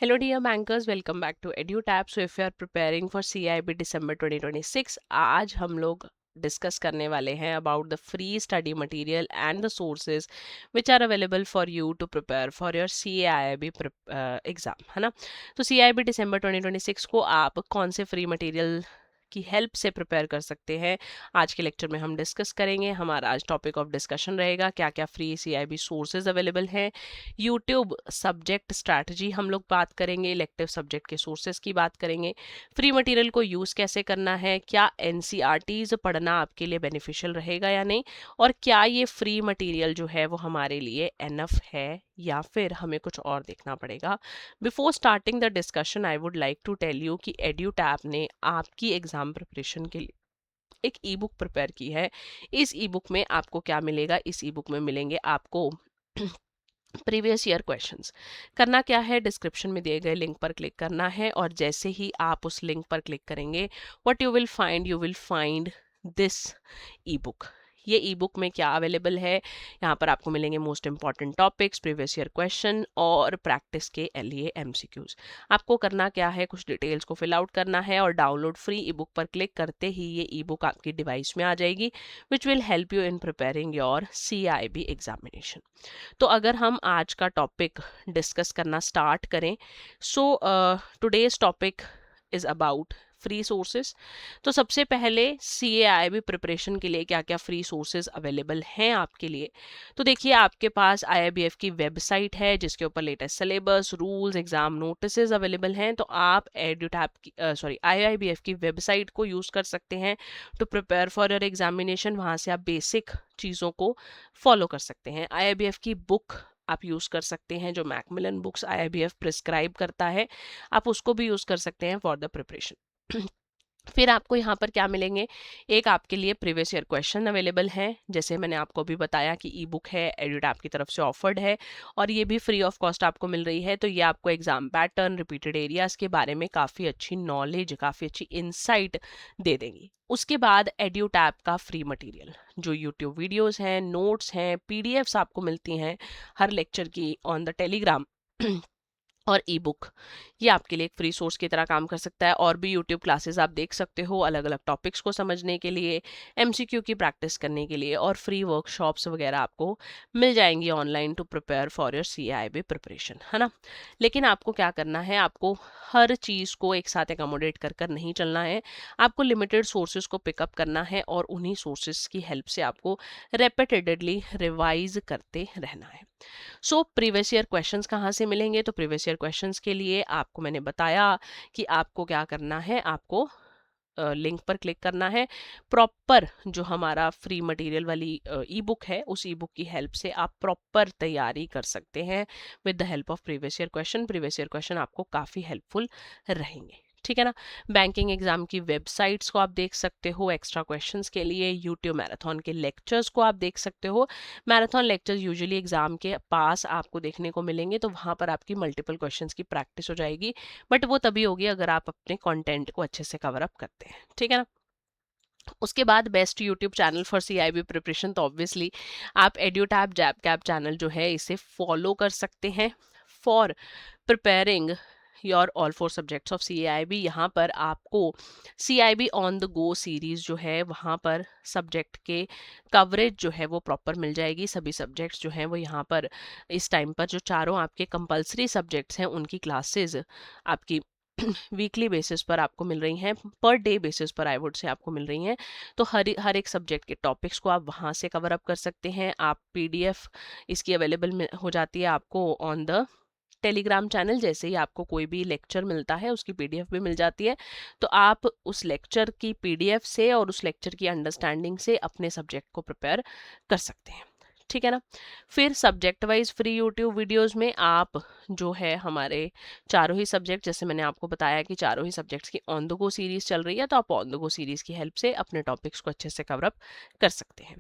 Hello dear bankers, welcome back to EduTap. So if you are preparing for CIB December 2026, आज हम लोग discuss करने वाले हैं about the free study material and the sources which are available for you to prepare for your CIB exam, है ना। तो CIB December 2026 को आप कौन से फ्री मटेरियल की हेल्प से प्रिपेयर कर सकते हैं, आज के लेक्चर में हम डिस्कस करेंगे। हमारा आज टॉपिक ऑफ डिस्कशन रहेगा क्या क्या फ्री CIB सोर्सेज अवेलेबल हैं, यूट्यूब सब्जेक्ट स्ट्रैटेजी हम लोग बात करेंगे, इलेक्टिव सब्जेक्ट के सोर्सेज की बात करेंगे, फ्री मटेरियल को यूज़ कैसे करना है, क्या NCERTs पढ़ना आपके लिए बेनिफिशियल रहेगा या नहीं, और क्या ये फ्री मटेरियल जो है वो हमारे लिए एनफ है या फिर हमें कुछ और देखना पड़ेगा। Before starting the discussion I would like to tell you कि EduTap ने आपकी एग्जाम प्रिपरेशन के लिए एक ई बुक प्रिपेयर की है। इस ई बुक में आपको क्या मिलेगा, इस ई बुक में मिलेंगे आपको प्रीवियस ईयर क्वेश्चंस। करना क्या है, डिस्क्रिप्शन में दिए गए लिंक पर क्लिक करना है और जैसे ही आप उस लिंक पर क्लिक करेंगे what you will find this E book. ये ई बुक में क्या अवेलेबल है, यहाँ पर आपको मिलेंगे most important topics, previous year question और प्रैक्टिस के लिए MCQs। आपको करना क्या है, कुछ डिटेल्स को फिल आउट करना है और डाउनलोड फ्री ई बुक पर क्लिक करते ही ये ई बुक आपकी डिवाइस में आ जाएगी which will help you in preparing your CIB examination. तो अगर हम आज का टॉपिक डिस्कस करना स्टार्ट करें, so today's topic is about free sources. तो सबसे पहले CIB प्रिपरेशन के लिए क्या क्या फ्री सोर्सेज अवेलेबल हैं आपके लिए। तो देखिए, आपके पास IIBF की वेबसाइट है जिसके ऊपर latest syllabus, rules, exam notices available हैं। तो आप EduTap की IIBF की वेबसाइट को यूज़ कर सकते हैं to prepare for your examination. वहाँ से आप बेसिक चीज़ों को फॉलो कर सकते हैं। IIBF की बुक आप यूज़ कर सकते हैं, जो मैकमिलन बुक्स IIBF प्रिस्क्राइब करता है, आप उसको भी यूज़ कर सकते हैं फॉर द प्रिपरेशन। फिर आपको यहाँ पर क्या मिलेंगे, एक आपके लिए प्रीवियस ईयर क्वेश्चन अवेलेबल हैं, जैसे मैंने आपको अभी बताया कि ई बुक है, EduTap की तरफ से ऑफर्ड है और ये भी फ्री ऑफ कॉस्ट आपको मिल रही है। तो ये आपको एग्जाम पैटर्न, रिपीटेड एरियाज के बारे में काफ़ी अच्छी नॉलेज, काफ़ी अच्छी इंसाइट दे देंगी। उसके बाद EduTap का फ्री मटेरियल, जो यूट्यूब वीडियोज़ हैं, नोट्स हैं, PDFs आपको मिलती हैं हर लेक्चर की ऑन द टेलीग्राम और ई बुक, ये आपके लिए एक फ्री सोर्स की तरह काम कर सकता है। और भी यूट्यूब क्लासेस आप देख सकते हो अलग अलग टॉपिक्स को समझने के लिए, MCQ की प्रैक्टिस करने के लिए, और फ्री वर्कशॉप्स वगैरह आपको मिल जाएंगी online to prepare for your CIB preparation, है ना। लेकिन आपको क्या करना है, आपको हर चीज़ को एक साथ एकोमोडेट कर कर नहीं चलना है। आपको लिमिटेड सोर्सेज को पिकअप करना है और उन्हीं सोर्सेज की हेल्प से आपको रेपिटेडली रिवाइज करते रहना है। सो प्रीवियस ईयर क्वेश्चंस कहाँ से मिलेंगे, तो प्रीवियस ईयर क्वेश्चंस के लिए आपको मैंने बताया कि आपको क्या करना है, आपको लिंक पर क्लिक करना है। प्रॉपर जो हमारा फ्री मटेरियल वाली ई बुक है, उस ई बुक की हेल्प से आप प्रॉपर तैयारी कर सकते हैं with the help of previous year question. Previous year question आपको काफ़ी हेल्पफुल रहेंगे, ठीक है ना। बैंकिंग एग्जाम की वेबसाइट्स को आप देख सकते हो एक्स्ट्रा क्वेश्चंस के लिए, यूट्यूब मैराथन के लेक्चर्स को आप देख सकते हो। मैराथन लेक्चर्स यूजुअली एग्जाम के पास आपको देखने को मिलेंगे, तो वहाँ पर आपकी मल्टीपल क्वेश्चंस की प्रैक्टिस हो जाएगी, बट वो तभी होगी अगर आप अपने कंटेंट को अच्छे से कवर अप करते हैं, ठीक है ना। उसके बाद best YouTube channel for CIB preparation, तो ऑब्वियसली आप EduTap JabCap चैनल जो है इसे फॉलो कर सकते हैं for preparing your all 4 subjects of CIB। यहाँ पर आपको CIB on the go series जो है, वहाँ पर सब्जेक्ट के कवरेज जो है वो प्रॉपर मिल जाएगी। सभी सब्जेक्ट्स जो हैं वो यहाँ पर इस टाइम पर, जो चारों आपके कंपलसरी सब्जेक्ट्स हैं उनकी क्लासेस आपकी वीकली बेसिस पर आपको मिल रही हैं, पर डे बेसिस पर आई वुड से आपको मिल रही हैं। तो हर एक सब्जेक्ट के टॉपिक्स को आप वहाँ से कवर अप कर सकते हैं। आप PDF इसकी अवेलेबल हो जाती है आपको ऑन द टेलीग्राम चैनल। जैसे ही आपको कोई भी लेक्चर मिलता है उसकी PDF भी मिल जाती है, तो आप उस लेक्चर की PDF से और उस लेक्चर की अंडरस्टैंडिंग से अपने सब्जेक्ट को प्रिपेयर कर सकते हैं, ठीक है ना। फिर subject wise free YouTube videos में आप जो है हमारे चारों ही सब्जेक्ट, जैसे मैंने आपको बताया कि चारों ही सब्जेक्ट्स की ऑन द गो सीरीज चल रही है, तो आप ऑन द गो सीरीज की हेल्प से अपने टॉपिक्स को अच्छे से कवर अप कर सकते हैं।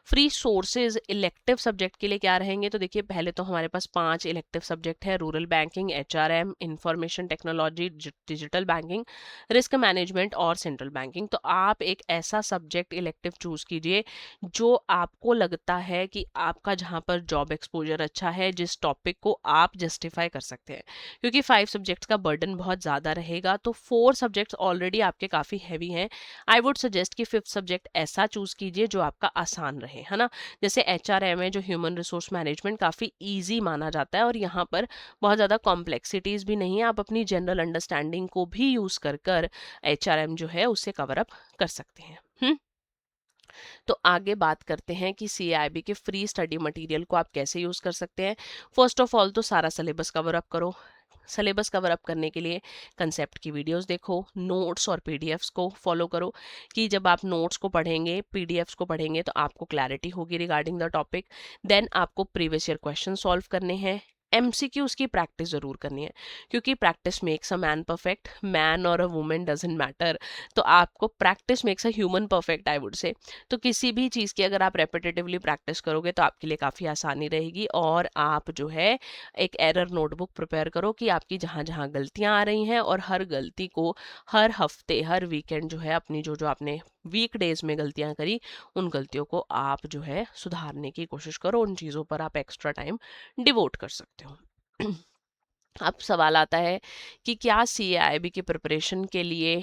फ्री सोर्सेज इलेक्टिव सब्जेक्ट के लिए क्या रहेंगे, तो देखिए पहले तो हमारे पास 5 इलेक्टिव सब्जेक्ट है, rural banking, HRM, information technology, digital banking, risk management और सेंट्रल बैंकिंग। तो आप एक ऐसा सब्जेक्ट इलेक्टिव चूज कीजिए जो आपको लगता है कि आपका जहाँ पर जॉब एक्सपोजर अच्छा है, जिस टॉपिक को आप जस्टिफाई कर सकते हैं, क्योंकि 5 सब्जेक्ट्स का बर्डन बहुत ज़्यादा रहेगा। तो 4 सब्जेक्ट्स ऑलरेडी आपके काफ़ी हैवी हैं। आई वुड सजेस्ट कि 5th सब्जेक्ट ऐसा चूज कीजिए जो आपका आसान रहे, है ना। जैसे एचआरएम है जो ह्यूमन रिसोर्स मैनेजमेंट, काफ़ी ईजी माना जाता है और यहाँ पर बहुत ज़्यादा कॉम्प्लेक्सिटीज भी नहीं है, आप अपनी जनरल अंडरस्टैंडिंग को भी यूज़ कर कर एचआरएम जो है उससे कवर अप कर सकते हैं। तो आगे बात करते हैं कि सीआईबी के फ्री स्टडी मटेरियल को आप कैसे यूज़ कर सकते हैं। फर्स्ट ऑफ ऑल तो सारा सिलेबस कवर अप करो। सिलेबस कवर अप करने के लिए कंसेप्ट की वीडियोस देखो, नोट्स और पीडीएफ्स को फॉलो करो, कि जब आप नोट्स को पढ़ेंगे, पीडीएफ्स को पढ़ेंगे तो आपको क्लैरिटी होगी रिगार्डिंग द टॉपिक। देन आपको प्रीवियस ईयर क्वेश्चन सॉल्व करने हैं। एमसीक्यूज की प्रैक्टिस जरूर करनी है, क्योंकि practice makes a man perfect, man और अ वुमेन डजंट मैटर। तो आपको practice makes a human perfect, I would say. तो किसी भी चीज़ की अगर आप रेपिटेटिवली प्रैक्टिस करोगे तो आपके लिए काफ़ी आसानी रहेगी, और आप जो है एक एरर नोटबुक प्रिपेयर करो कि आपकी जहाँ जहाँ गलतियाँ आ रही हैं, और हर गलती को हर हफ्ते, हर वीकेंड जो है अपनी जो जो आपने वीक डेज में गलतियाँ करी, उन गलतियों को आप जो है सुधारने की कोशिश करो। उन चीज़ों पर आप एक्स्ट्रा टाइम डिवोट कर सकते हो। अब सवाल आता है कि क्या सीआईबी की प्रिपरेशन के लिए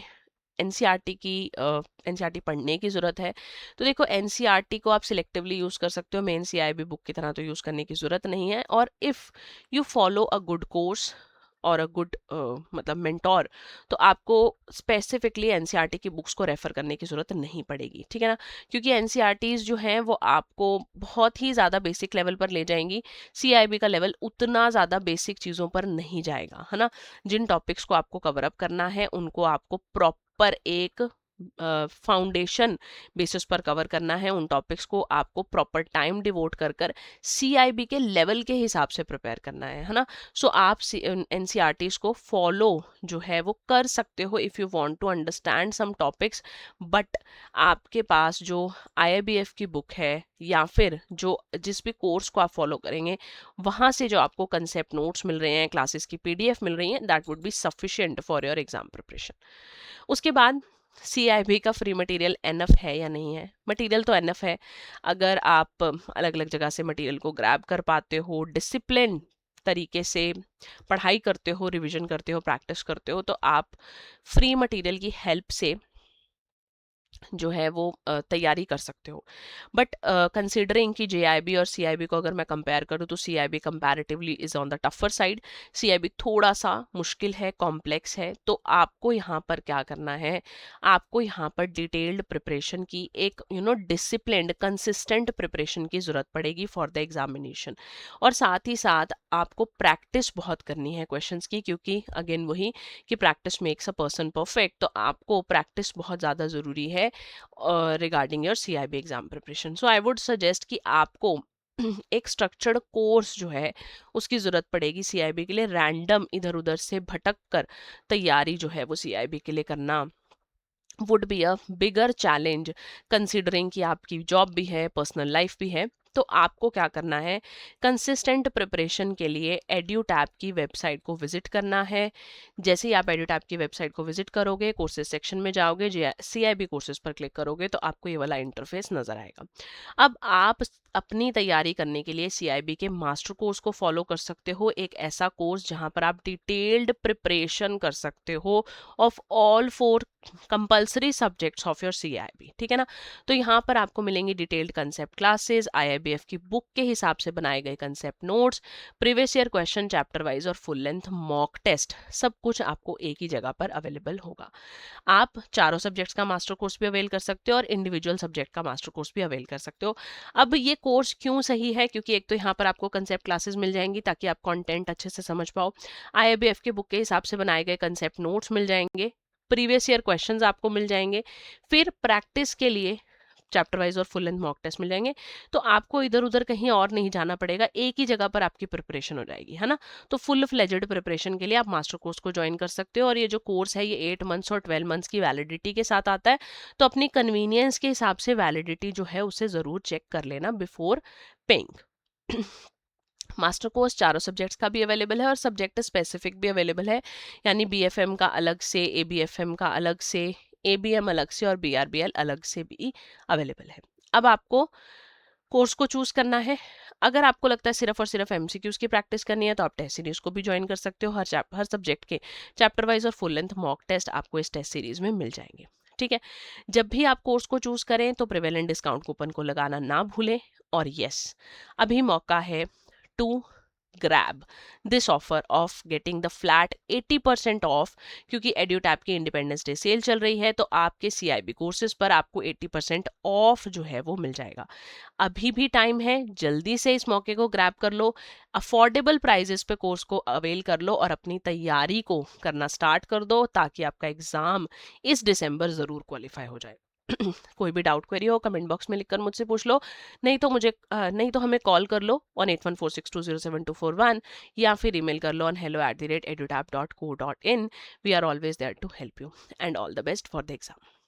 एनसीईआरटी की एनसीईआरटी पढ़ने की ज़रूरत है। तो देखो, एनसीईआरटी को आप सिलेक्टिवली यूज़ कर सकते हो, मेन सीआईबी बुक की तरह तो यूज़ करने की ज़रूरत नहीं है। और if you follow a good course और अ गुड मतलब मेंटोर, तो आपको स्पेसिफिकली एनसीईआरटी की बुक्स को रेफर करने की ज़रूरत नहीं पड़ेगी, ठीक है ना। क्योंकि एनसीईआरटीज़ जो हैं वो आपको बहुत ही ज़्यादा बेसिक लेवल पर ले जाएंगी, सीआईबी का लेवल उतना ज़्यादा बेसिक चीज़ों पर नहीं जाएगा, है ना। जिन टॉपिक्स को आपको कवर अप करना है उनको आपको प्रॉपर एक फाउंडेशन बेसिस पर कवर करना है। उन टॉपिक्स को आपको प्रॉपर टाइम डिवोट कर कर सीआईबी के लेवल के हिसाब से प्रिपेयर करना है ना। सो आप एनसीईआरटीज को फॉलो जो है वो कर सकते हो if you want to understand some topics. But आपके पास जो आईआईबीएफ की बुक है, या फिर जो जिस भी कोर्स को आप फॉलो करेंगे, वहाँ से जो आपको कंसेप्ट नोट्स मिल रहे हैं, क्लासेस की पीडीएफ मिल रही हैं, that would be sufficient for your exam preparation. उसके बाद सीआईबी का फ्री मटेरियल एनफ है या नहीं है। मटेरियल तो एनफ है। अगर आप अलग अलग जगह से मटेरियल को ग्रैब कर पाते हो, डिसिप्लिन तरीके से पढ़ाई करते हो, रिवीजन करते हो, प्रैक्टिस करते हो, तो आप फ्री मटेरियल की हेल्प से जो है वो तैयारी कर सकते हो। बट कंसिडरिंग कि जेआईबी और सीआईबी को अगर मैं कंपेयर करूँ, तो CIB comparatively is on the tougher side. CIB थोड़ा सा मुश्किल है, कॉम्प्लेक्स है। तो आपको यहाँ पर क्या करना है, आपको यहाँ पर डिटेल्ड प्रिपरेशन की, एक डिसिप्लिन्ड कंसिस्टेंट प्रिपरेशन की ज़रूरत पड़ेगी फॉर द एग्जामिनेशन। और साथ ही साथ आपको प्रैक्टिस बहुत करनी है क्वेश्चंस की, क्योंकि अगेन वही कि practice makes a person perfect. तो आपको प्रैक्टिस बहुत ज़्यादा ज़रूरी है regarding your CIB exam preparation. So I would suggest कि आपको एक स्ट्रक्चर्ड कोर्स जो है उसकी ज़रूरत पड़ेगी सीआईबी के लिए। रैंडम इधर उधर से भटक कर तैयारी जो है वो सीआईबी के लिए करना would be a bigger challenge, considering कि आपकी जॉब भी है, पर्सनल लाइफ भी है। तो आपको क्या करना है, कंसिस्टेंट प्रिपरेशन के लिए एड्यूटैब की वेबसाइट को विजिट करना है। जैसे ही आप एड्यूटैब की वेबसाइट को विजिट करोगे, कोर्सेज सेक्शन में जाओगे, सीआईबी कोर्सेज पर क्लिक करोगे, तो आपको ये वाला इंटरफेस नजर आएगा। अब आप अपनी तैयारी करने के लिए सीआईबी के मास्टर कोर्स को फॉलो कर सकते हो, एक ऐसा कोर्स जहां पर आप डिटेल्ड प्रिपरेशन कर सकते हो of all 4 compulsory subjects of your CIB, ठीक है ना। तो यहाँ पर आपको मिलेंगी डिटेल्ड कंसेप्ट क्लासेस, आईआईबीएफ की बुक के हिसाब से बनाए गए concept notes, previous year question chapter wise और फुल लेंथ मॉक टेस्ट, सब कुछ आपको एक ही जगह पर अवेलेबल होगा। आप चारों सब्जेक्ट्स का मास्टर कोर्स भी अवेल कर सकते हो और इंडिविजुअल सब्जेक्ट का मास्टर कोर्स भी अवेल कर सकते हो। अब ये कोर्स क्यों सही है, क्योंकि एक तो यहाँ पर आपको कंसेप्ट क्लासेस मिल जाएंगी ताकि आप कंटेंट अच्छे से समझ पाओ, आईआईबीएफ के बुक के हिसाब से बनाए गए कंसेप्ट नोट्स मिल जाएंगे, प्रीवियस ईयर क्वेश्चंस आपको मिल जाएंगे। फिर प्रैक्टिस के लिए चैप्टर वाइज और फुल लेंथ मॉक टेस्ट मिल जाएंगे। तो आपको इधर उधर कहीं और नहीं जाना पड़ेगा, एक ही जगह पर आपकी प्रिपरेशन हो जाएगी, है ना। तो फुल फ्लेजेड प्रिपरेशन के लिए आप मास्टर कोर्स को ज्वाइन कर सकते हो। और ये जो कोर्स है ये 8 मंथ्स और 12 मंथ्स की वैलिडिटी के साथ आता है। तो अपनी कन्वीनियंस के हिसाब से वैलिडिटी जो है उसे ज़रूर चेक कर लेना बिफोर पेइंग। मास्टर कोर्स चारों सब्जेक्ट्स का भी अवेलेबल है और सब्जेक्ट स्पेसिफिक भी अवेलेबल है, यानी बीएफएम का अलग से, एबीएफएम का अलग से, एबीएम अलग से और बीआरबीएल अलग से भी अवेलेबल है। अब आपको कोर्स को चूज करना है। अगर आपको लगता है सिर्फ और सिर्फ एमसीक्यूज की प्रैक्टिस करनी है तो आप टेस्ट सीरीज को भी ज्वाइन कर सकते हो। हर सब्जेक्ट के चैप्टर वाइज और फुल लेंथ मॉक टेस्ट आपको इस टेस्ट सीरीज में मिल जाएंगे। ठीक है, जब भी आप कोर्स को चूज करें तो प्रिवेलेंट डिस्काउंट कूपन को लगाना ना भूलें। और यस, अभी मौका है to grab this offer of getting the flat 80% off, क्योंकि EduTap की इंडिपेंडेंस डे सेल चल रही है। तो आपके CIB कोर्सेज पर आपको 80% ऑफ जो है वो मिल जाएगा। अभी भी टाइम है, जल्दी से इस मौके को ग्रैब कर लो, अफोर्डेबल प्राइजेस पे कोर्स को अवेल कर लो और अपनी तैयारी को करना स्टार्ट कर दो, ताकि आपका एग्जाम इस दिसंबर ज़रूर क्वालिफाई हो जाए। कोई भी डाउट क्वेरी हो कमेंट बॉक्स में लिखकर मुझसे पूछ लो, नहीं तो हमें कॉल कर लो ऑन 8146207241, या फिर ईमेल कर लो on hello@edutap.co.in। We are always there to help you and all the best for the exam.